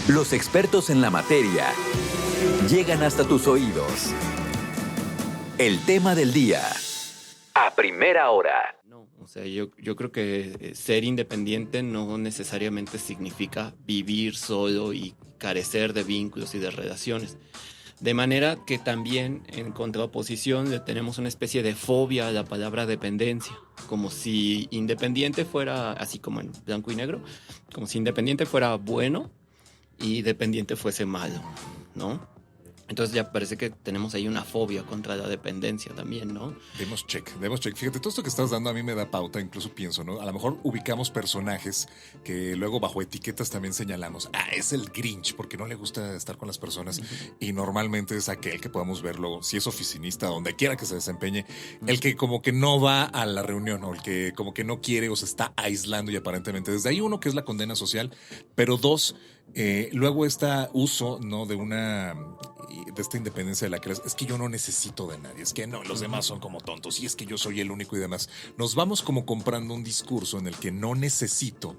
Los expertos en la materia llegan hasta tus oídos. El tema del día. A primera hora. No, o sea, yo creo que ser independiente no necesariamente significa vivir solo y carecer de vínculos y de relaciones. De manera que también en contraposición le tenemos una especie de fobia a la palabra dependencia, como si independiente fuera, así como en blanco y negro, como si independiente fuera bueno y dependiente fuese malo, ¿no? Entonces ya parece que tenemos ahí una fobia contra la dependencia también, ¿no? Demos check. Fíjate, todo esto que estás dando a mí me da pauta, incluso pienso, ¿no? A lo mejor ubicamos personajes que luego bajo etiquetas también señalamos. Es el Grinch, porque no le gusta estar con las personas. Y normalmente es aquel que podamos verlo, si es oficinista, donde quiera que se desempeñe, el que como que no va a la reunión, o el que como que no quiere o se está aislando y aparentemente. Desde ahí uno, que es la condena social, pero dos, luego está uso, ¿no? De esta independencia de la que es que yo no necesito de nadie, es que no, los demás son como tontos y es que yo soy el único y demás. Nos vamos como comprando un discurso en el que no necesito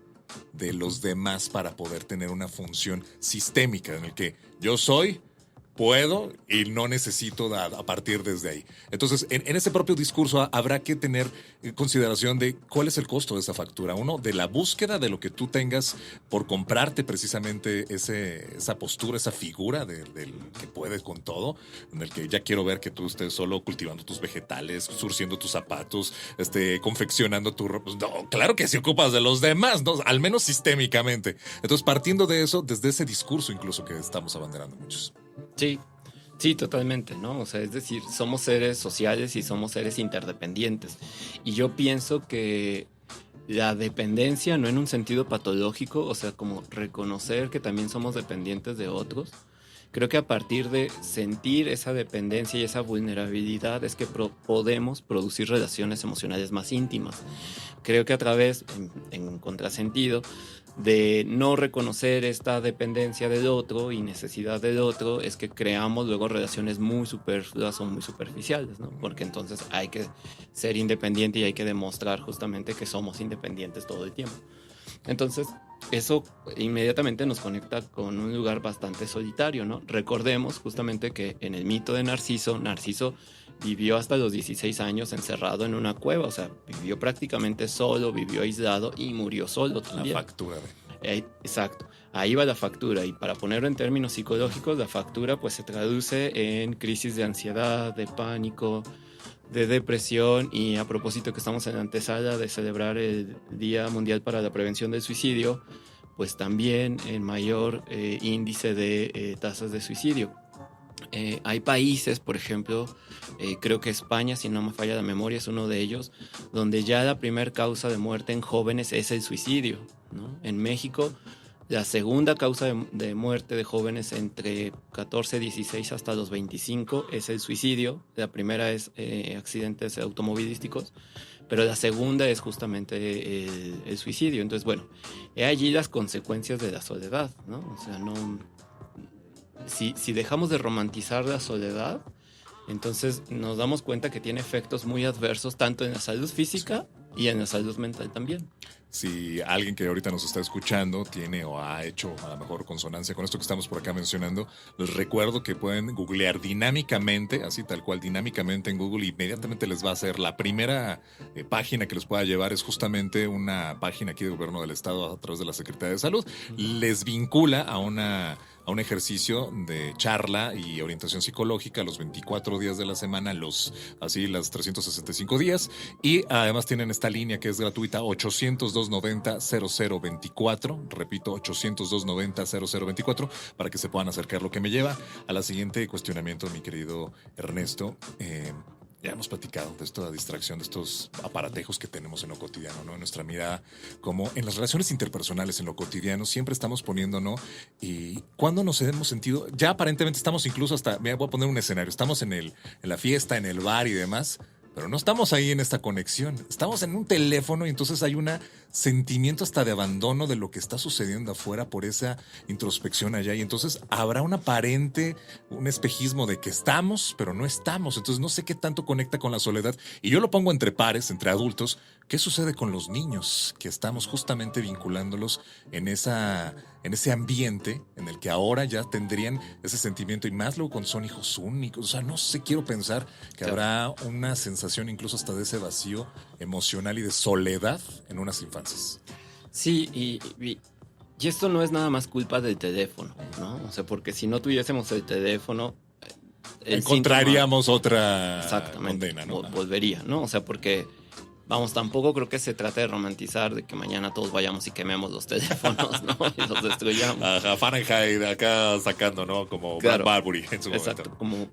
de los demás para poder tener una función sistémica, en el que yo soy, puedo y no necesito a partir desde ahí. Entonces, en ese propio discurso habrá que tener consideración de cuál es el costo de esa factura. Uno, de la búsqueda de lo que tú tengas por comprarte precisamente esa postura, esa figura del que puede con todo, en el que ya quiero ver que tú estés solo cultivando tus vegetales, surciendo tus zapatos, confeccionando tu ropa. No, claro que si ocupas de los demás, ¿no? Al menos sistémicamente. Entonces, partiendo de eso, desde ese discurso incluso que estamos abanderando muchos. Sí, totalmente, ¿no? O sea, es decir, somos seres sociales y somos seres interdependientes. Y yo pienso que la dependencia, no en un sentido patológico, o sea, como reconocer que también somos dependientes de otros, creo que a partir de sentir esa dependencia y esa vulnerabilidad es que podemos producir relaciones emocionales más íntimas. Creo que a través, en contrasentido, de no reconocer esta dependencia del otro y necesidad del otro, es que creamos luego relaciones muy superfluas o muy superficiales, ¿no? Porque entonces hay que ser independiente y hay que demostrar justamente que somos independientes todo el tiempo. Entonces, eso inmediatamente nos conecta con un lugar bastante solitario, ¿no? Recordemos justamente que en el mito de Narciso vivió hasta los 16 años encerrado en una cueva, o sea, vivió prácticamente solo, vivió aislado y murió solo también. La factura. Exacto, ahí va la factura, y para ponerlo en términos psicológicos, la factura pues se traduce en crisis de ansiedad, de pánico, de depresión, y a propósito que estamos en la antesala de celebrar el Día Mundial para la Prevención del Suicidio, pues también en mayor índice de tasas de suicidio. Hay países, por ejemplo, creo que España, si no me falla la memoria, es uno de ellos, donde ya la primera causa de muerte en jóvenes es el suicidio, ¿no? En México, la segunda causa de muerte de jóvenes entre 14, 16 hasta los 25 es el suicidio. La primera es accidentes automovilísticos, pero la segunda es justamente el suicidio. Entonces, bueno, he allí las consecuencias de la soledad, ¿no? O sea, no... Si dejamos de romantizar la soledad, entonces nos damos cuenta que tiene efectos muy adversos tanto en la salud física y en la salud mental también. Si alguien que ahorita nos está escuchando tiene o ha hecho a lo mejor consonancia con esto que estamos por acá mencionando, les recuerdo que pueden googlear dinámicamente, así tal cual, dinámicamente en Google, y inmediatamente les va a hacer la primera página que les pueda llevar. Es justamente una página aquí del Gobierno del Estado a través de la Secretaría de Salud. Les vincula a un ejercicio de charla y orientación psicológica los 24 días de la semana, las 365 días, y además tienen esta línea que es gratuita, 800-290-0024, repito, 800-290-0024, para que se puedan acercar. Lo que me lleva a la siguiente cuestionamiento, mi querido Ernesto. Ya hemos platicado de esta distracción, de estos aparatejos que tenemos en lo cotidiano, ¿no? En nuestra mirada, como en las relaciones interpersonales, en lo cotidiano, siempre estamos poniendo, ¿no? Y cuando nos hemos sentido, ya aparentemente estamos incluso hasta, me voy a poner un escenario, estamos en la fiesta, en el bar y demás, pero no estamos ahí en esta conexión, estamos en un teléfono y entonces hay una sentimiento hasta de abandono de lo que está sucediendo afuera por esa introspección allá. Y entonces habrá un espejismo de que estamos, pero no estamos. Entonces no sé qué tanto conecta con la soledad. Y yo lo pongo entre pares, entre adultos. ¿Qué sucede con los niños? Que estamos justamente vinculándolos en ese ambiente en el que ahora ya tendrían ese sentimiento, y más luego cuando son hijos únicos. O sea, no sé, quiero pensar que habrá una sensación incluso hasta de ese vacío emocional y de soledad en unas infancias. Sí, y esto no es nada más culpa del teléfono, ¿no? O sea, porque si no tuviésemos el teléfono, encontraríamos otra condena, ¿no? Volvería, ¿no? O sea, porque vamos, tampoco creo que se trate de romantizar de que mañana todos vayamos y quememos los teléfonos, ¿no? Y los destruyamos. Ajá, Fahrenheit acá sacando, ¿no? Como claro, Bradbury en su exacto, momento. como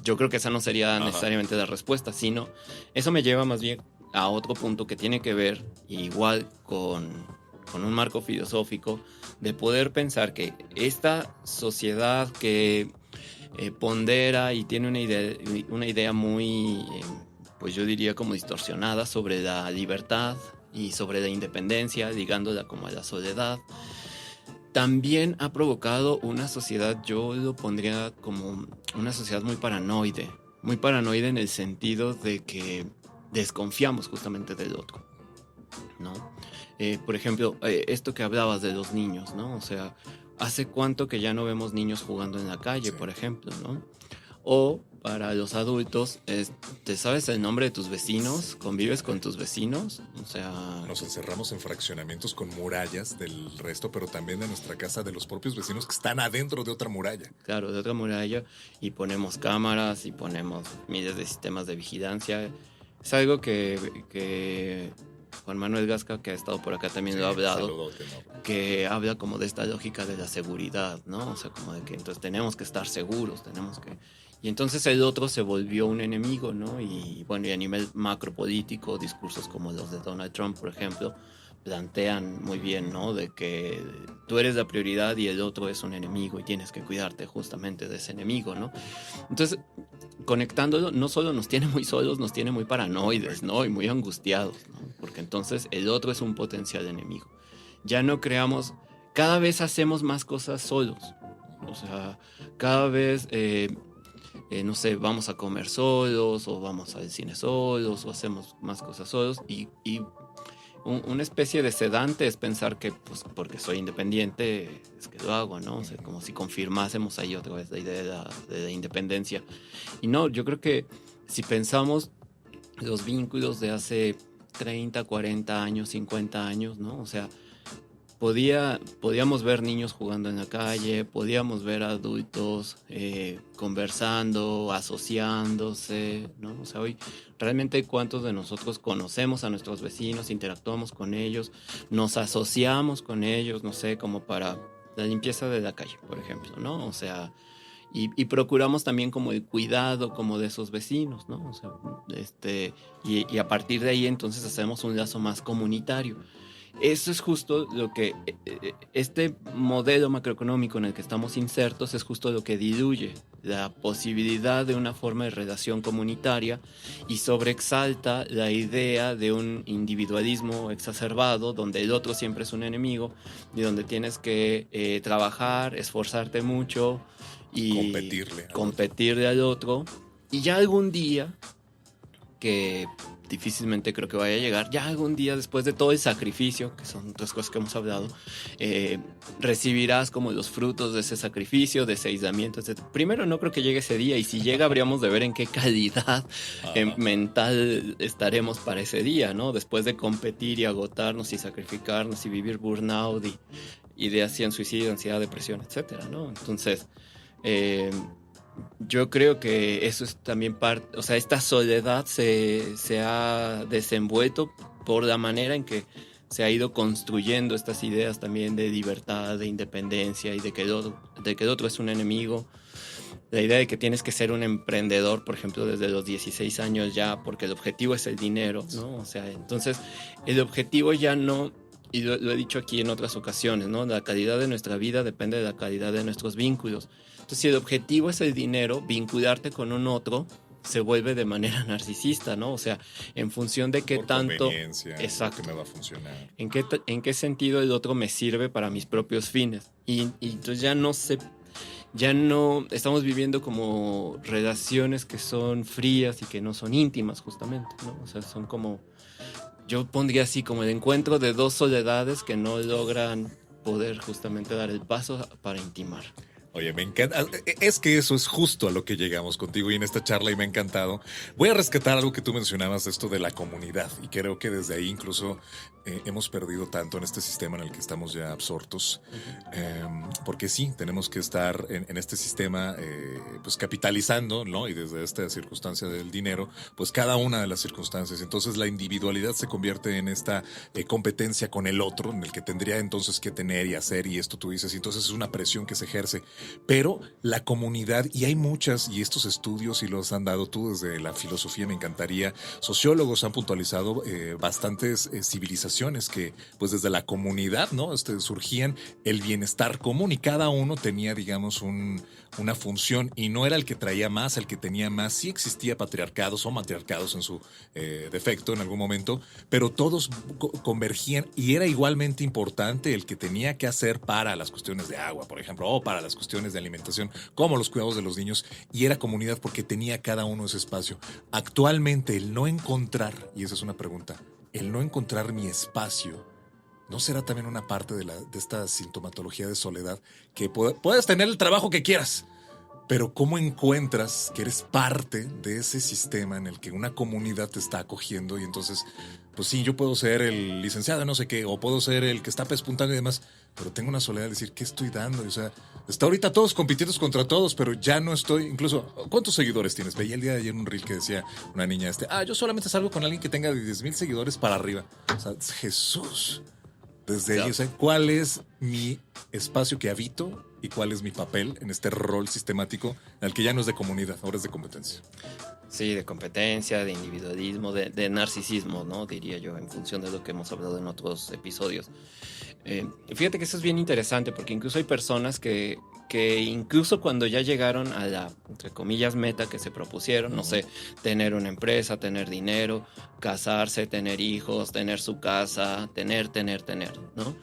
yo creo que esa no sería necesariamente la respuesta, sino eso me lleva más bien a otro punto que tiene que ver igual con un marco filosófico de poder pensar que esta sociedad que pondera y tiene una idea muy... pues yo diría como distorsionada sobre la libertad y sobre la independencia, ligándola como a la soledad, también ha provocado una sociedad, yo lo pondría como una sociedad muy paranoide en el sentido de que desconfiamos justamente del otro, ¿no? Por ejemplo, esto que hablabas de los niños, ¿no? O sea, ¿hace cuánto que ya no vemos niños jugando en la calle, por ejemplo, ¿no? O para los adultos, ¿te sabes el nombre de tus vecinos? ¿Convives con tus vecinos? O sea... Nos encerramos en fraccionamientos con murallas del resto, pero también de nuestra casa, de los propios vecinos que están adentro de otra muralla. Claro, de otra muralla, y ponemos cámaras y ponemos miles de sistemas de vigilancia. Es algo que Juan Manuel Gasca, que ha estado por acá, también lo ha hablado, saludote, ¿no? Que habla como de esta lógica de la seguridad, ¿no? O sea, como de que entonces tenemos que estar seguros, y entonces el otro se volvió un enemigo, ¿no? Y bueno, y a nivel macropolítico, discursos como los de Donald Trump, por ejemplo, plantean muy bien, ¿no? De que tú eres la prioridad y el otro es un enemigo y tienes que cuidarte justamente de ese enemigo, ¿no? Entonces, conectándolo, no solo nos tiene muy solos, nos tiene muy paranoides, ¿no? Y muy angustiados, ¿no? Porque entonces el otro es un potencial enemigo. Ya no creamos, cada vez hacemos más cosas solos. O sea, cada vez... no sé, vamos a comer solos o vamos al cine solos o hacemos más cosas solos y una especie de sedante es pensar que pues porque soy independiente es que lo hago, ¿no? O sea, como si confirmásemos ahí otra vez la idea de la independencia. Y no, yo creo que si pensamos los vínculos de hace 30, 40 años, 50 años, ¿no? O sea, podíamos ver niños jugando en la calle, podíamos ver adultos conversando, asociándose, ¿no? O sea, hoy realmente cuántos de nosotros conocemos a nuestros vecinos, interactuamos con ellos, nos asociamos con ellos, no sé, como para la limpieza de la calle, por ejemplo, ¿no? O sea, y procuramos también como el cuidado como de esos vecinos, ¿no? O sea, y a partir de ahí entonces hacemos un lazo más comunitario. Eso es justo lo que este modelo macroeconómico en el que estamos insertos es justo lo que diluye la posibilidad de una forma de relación comunitaria y sobreexalta la idea de un individualismo exacerbado donde el otro siempre es un enemigo y donde tienes que trabajar, esforzarte mucho y competirle al otro. Y ya algún día, que difícilmente creo que vaya a llegar, ya algún día después de todo el sacrificio, que son otras cosas que hemos hablado, recibirás como los frutos de ese sacrificio, de ese aislamiento, etc. Primero no creo que llegue ese día, y si llega habríamos de ver en qué calidad mental estaremos para ese día, ¿no? Después de competir y agotarnos y sacrificarnos y vivir burnout y ideas en suicidio, ansiedad, depresión, etcétera, ¿no? Entonces, yo creo que eso es también parte, o sea, esta soledad se ha desenvuelto por la manera en que se ha ido construyendo estas ideas también de libertad, de independencia y de que el otro es un enemigo. La idea de que tienes que ser un emprendedor, por ejemplo, desde los 16 años ya, porque el objetivo es el dinero, ¿no? O sea, entonces el objetivo ya no, y lo he dicho aquí en otras ocasiones, ¿no? La calidad de nuestra vida depende de la calidad de nuestros vínculos. Entonces, si el objetivo es el dinero, vincularte con un otro se vuelve de manera narcisista, ¿no? O sea, en función de qué Por tanto... conveniencia, Exacto. que me va a funcionar. ¿En qué sentido el otro me sirve para mis propios fines? Y entonces ya no estamos viviendo como relaciones que son frías y que no son íntimas, justamente, ¿no? O sea, son como, yo pondría así, como el encuentro de dos soledades que no logran poder justamente dar el paso para intimar. Oye, me encanta. Es que eso es justo a lo que llegamos contigo y en esta charla y me ha encantado. Voy a rescatar algo que tú mencionabas, esto de la comunidad. Y creo que desde ahí incluso hemos perdido tanto en este sistema en el que estamos ya absortos. Porque sí, tenemos que estar en este sistema pues capitalizando, ¿no? Y desde esta circunstancia del dinero, pues cada una de las circunstancias. Entonces la individualidad se convierte en esta competencia con el otro, en el que tendría entonces que tener y hacer y esto tú dices. Y entonces es una presión que se ejerce. Pero la comunidad, y hay muchas, y estos estudios y los han dado tú desde la filosofía, me encantaría, sociólogos han puntualizado bastantes civilizaciones que pues desde la comunidad, ¿no? Surgían el bienestar común y cada uno tenía, digamos, una función y no era el que traía más, el que tenía más. Sí existía patriarcados o matriarcados en su defecto en algún momento, pero todos convergían y era igualmente importante el que tenía que hacer para las cuestiones de agua, por ejemplo, o para las cuestiones de alimentación, como los cuidados de los niños, y era comunidad porque tenía cada uno ese espacio. Actualmente el no encontrar, y esa es una pregunta, el no encontrar mi espacio, ¿no será también una parte de esta sintomatología de soledad? Que puedes tener el trabajo que quieras, pero ¿cómo encuentras que eres parte de ese sistema en el que una comunidad te está acogiendo? Y entonces, pues sí, yo puedo ser el licenciado de no sé qué, o puedo ser el que está pespuntando y demás, pero tengo una soledad de decir, ¿qué estoy dando? O sea, está ahorita todos compitiendo contra todos, pero ya no estoy, incluso, ¿cuántos seguidores tienes? Veía el día de ayer un reel que decía una niña, yo solamente salgo con alguien que tenga de 10,000 seguidores para arriba. O sea, Jesús. Desde ahí, o sea, ¿cuál es mi espacio que habito y cuál es mi papel en este rol sistemático en el que ya no es de comunidad, ahora es de competencia? Sí, de competencia, de individualismo, de narcisismo, ¿no? Diría yo, en función de lo que hemos hablado en otros episodios. Fíjate que eso es bien interesante porque incluso hay personas que incluso cuando ya llegaron a la, entre comillas, meta que se propusieron, no sé, tener una empresa, tener dinero, casarse, tener hijos, tener su casa, tener, ¿no?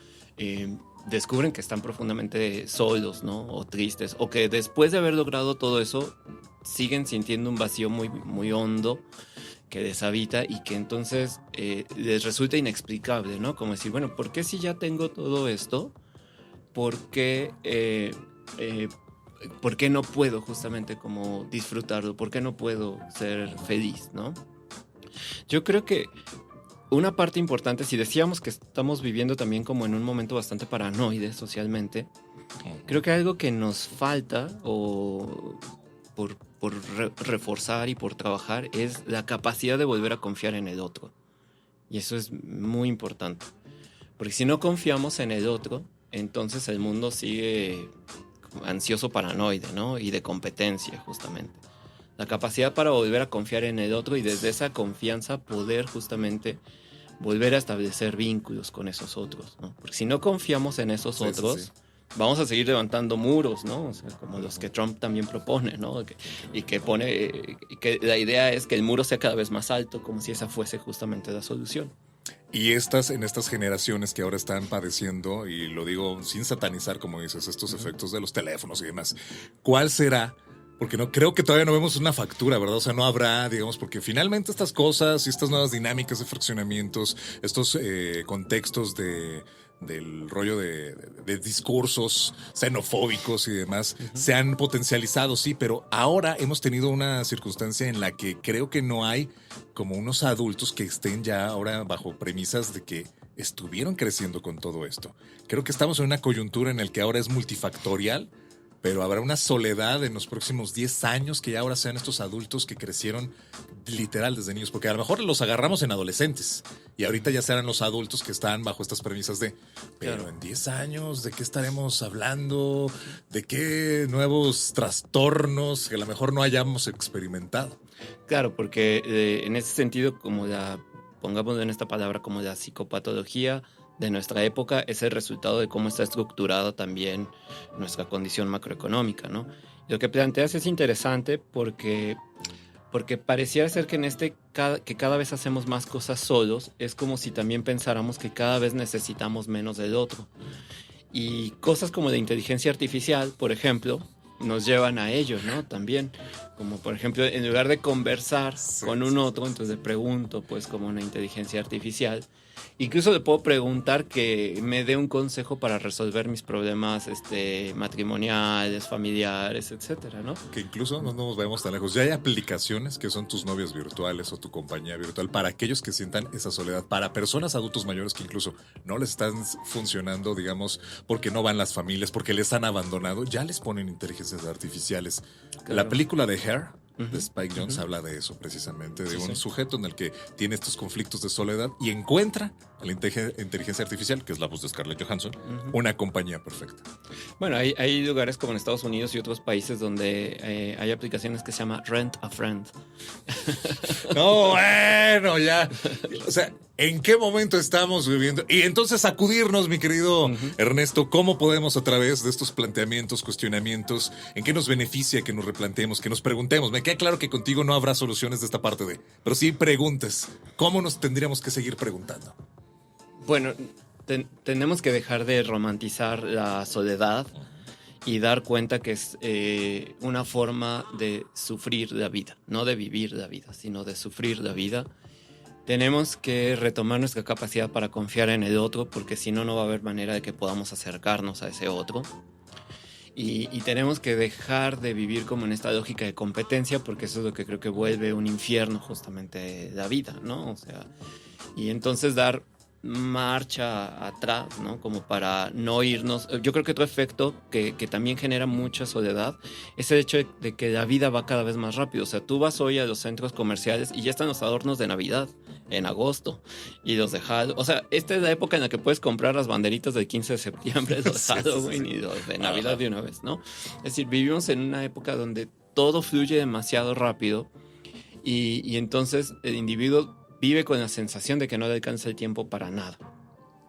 Descubren que están profundamente solos, ¿no? O tristes, o que después de haber logrado todo eso, siguen sintiendo un vacío muy, muy hondo que deshabita y que entonces les resulta inexplicable, ¿no? Como decir, bueno, ¿por qué si ya tengo todo esto? ¿Por qué no puedo justamente como disfrutarlo? ¿Por qué no puedo ser feliz, no? Yo creo que una parte importante, si decíamos que estamos viviendo también como en un momento bastante paranoide socialmente, creo que algo que nos falta o por reforzar y por trabajar es la capacidad de volver a confiar en el otro. Y eso es muy importante. Porque si no confiamos en el otro, entonces el mundo sigue ansioso paranoide, ¿no? Y de competencia, justamente. La capacidad para volver a confiar en el otro y desde esa confianza poder justamente volver a establecer vínculos con esos otros, ¿no? Porque si no confiamos en esos otros, vamos a seguir levantando muros, ¿no? O sea, como los que Trump también propone, ¿no? Y que la idea es que el muro sea cada vez más alto, como si esa fuese justamente la solución. Y en estas generaciones que ahora están padeciendo, y lo digo sin satanizar, como dices, estos efectos de los teléfonos y demás, ¿cuál será? Porque no creo que todavía no vemos una factura, ¿verdad? O sea, no habrá, digamos, porque finalmente estas cosas y estas nuevas dinámicas de fraccionamientos, estos contextos del rollo de discursos xenofóbicos y demás, se han potencializado, sí, pero ahora hemos tenido una circunstancia en la que creo que no hay como unos adultos que estén ya ahora bajo premisas de que estuvieron creciendo con todo esto. Creo que estamos en una coyuntura en la que ahora es multifactorial, pero habrá una soledad en los próximos 10 años que ya ahora sean estos adultos que crecieron literal desde niños, porque a lo mejor los agarramos en adolescentes y ahorita ya serán los adultos que están bajo estas premisas pero claro, en 10 años, ¿de qué estaremos hablando? ¿De qué nuevos trastornos que a lo mejor no hayamos experimentado? Claro, porque en ese sentido, pongamos en esta palabra, como la psicopatología de nuestra época es el resultado de cómo está estructurada también nuestra condición macroeconómica, ¿no? Lo que planteas es interesante porque Porque pareciera ser que que cada vez hacemos más cosas solos, es como si también pensáramos que cada vez necesitamos menos del otro. Y cosas como la inteligencia artificial, por ejemplo, nos llevan a ello, ¿no? También, como por ejemplo, en lugar de conversar con un otro, entonces le pregunto, pues, como una inteligencia artificial. Incluso le puedo preguntar que me dé un consejo para resolver mis problemas matrimoniales, familiares, etcétera, ¿no? Que incluso no nos vayamos tan lejos. Ya hay aplicaciones que son tus novias virtuales o tu compañía virtual para aquellos que sientan esa soledad, para personas adultos mayores que incluso no les están funcionando, digamos, porque no van las familias, porque les han abandonado, ya les ponen inteligencias artificiales. Claro. La película de Hair de Spike Jonze habla de eso precisamente, de un sujeto en el que tiene estos conflictos de soledad y encuentra a la inteligencia artificial, que es la voz de Scarlett Johansson, una compañía perfecta. Bueno, hay lugares como en Estados Unidos y otros países donde hay aplicaciones que se llama Rent a Friend. No, bueno, ya. O sea, ¿en qué momento estamos viviendo? Y entonces sacudirnos, mi querido Ernesto, ¿cómo podemos a través de estos planteamientos, cuestionamientos, en qué nos beneficia que nos replanteemos, que nos preguntemos? Me queda claro que contigo no habrá soluciones de esta parte pero sí preguntes. ¿Cómo nos tendríamos que seguir preguntando? Bueno, tenemos que dejar de romantizar la soledad y dar cuenta que es una forma de sufrir la vida, no de vivir la vida, sino de sufrir la vida. Tenemos que retomar nuestra capacidad para confiar en el otro, porque si no, no va a haber manera de que podamos acercarnos a ese otro. Y tenemos que dejar de vivir como en esta lógica de competencia, porque eso es lo que creo que vuelve un infierno justamente la vida, ¿no? O sea, y entonces dar marcha atrás, ¿no? Como para no irnos. Yo creo que otro efecto que también genera mucha soledad es el hecho de que la vida va cada vez más rápido. O sea, tú vas hoy a los centros comerciales y ya están los adornos de Navidad en agosto y los de Halloween. O sea, esta es la época en la que puedes comprar las banderitas del 15 de septiembre, los Halloween y los de Navidad de una vez, ¿no? Es decir, vivimos en una época donde todo fluye demasiado rápido y entonces el individuo vive con la sensación de que no le alcanza el tiempo para nada.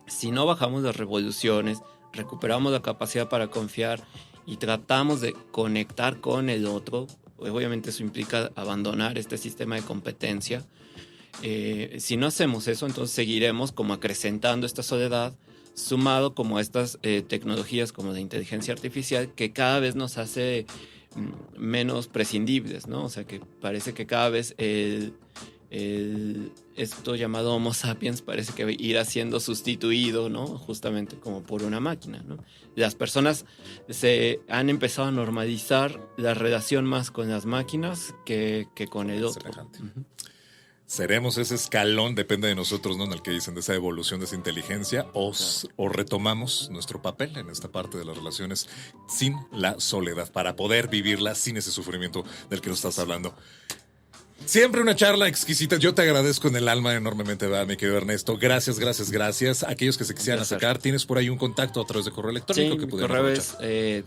Si no bajamos las revoluciones, recuperamos la capacidad para confiar y tratamos de conectar con el otro, obviamente eso implica abandonar este sistema de competencia. Si no hacemos eso, entonces seguiremos como acrecentando esta soledad, sumado como a estas tecnologías como la inteligencia artificial, que cada vez nos hace menos prescindibles, ¿no? O sea, que parece que cada vez esto llamado Homo sapiens parece que irá siendo sustituido, ¿no? Justamente como por una máquina, ¿no? Las personas se han empezado a normalizar la relación más con las máquinas que con el otro. Seremos ese escalón, depende de nosotros, ¿no? En el que dicen de esa evolución, de esa inteligencia, o retomamos nuestro papel en esta parte de las relaciones sin la soledad, para poder vivirla sin ese sufrimiento del que nos estás hablando. Siempre una charla exquisita. Yo te agradezco en el alma enormemente, ¿verdad, mi querido Ernesto? Gracias. Aquellos que se quisieran acercar, ¿tienes por ahí un contacto a través de correo electrónico? Sí, que mi correo es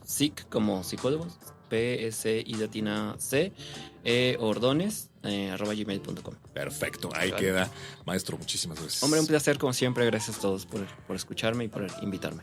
psic como psicólogos, PSI latina C, ordones, @gmail.com. Perfecto, ahí queda. Maestro, muchísimas gracias. Hombre, un placer como siempre. Gracias a todos por escucharme y por invitarme.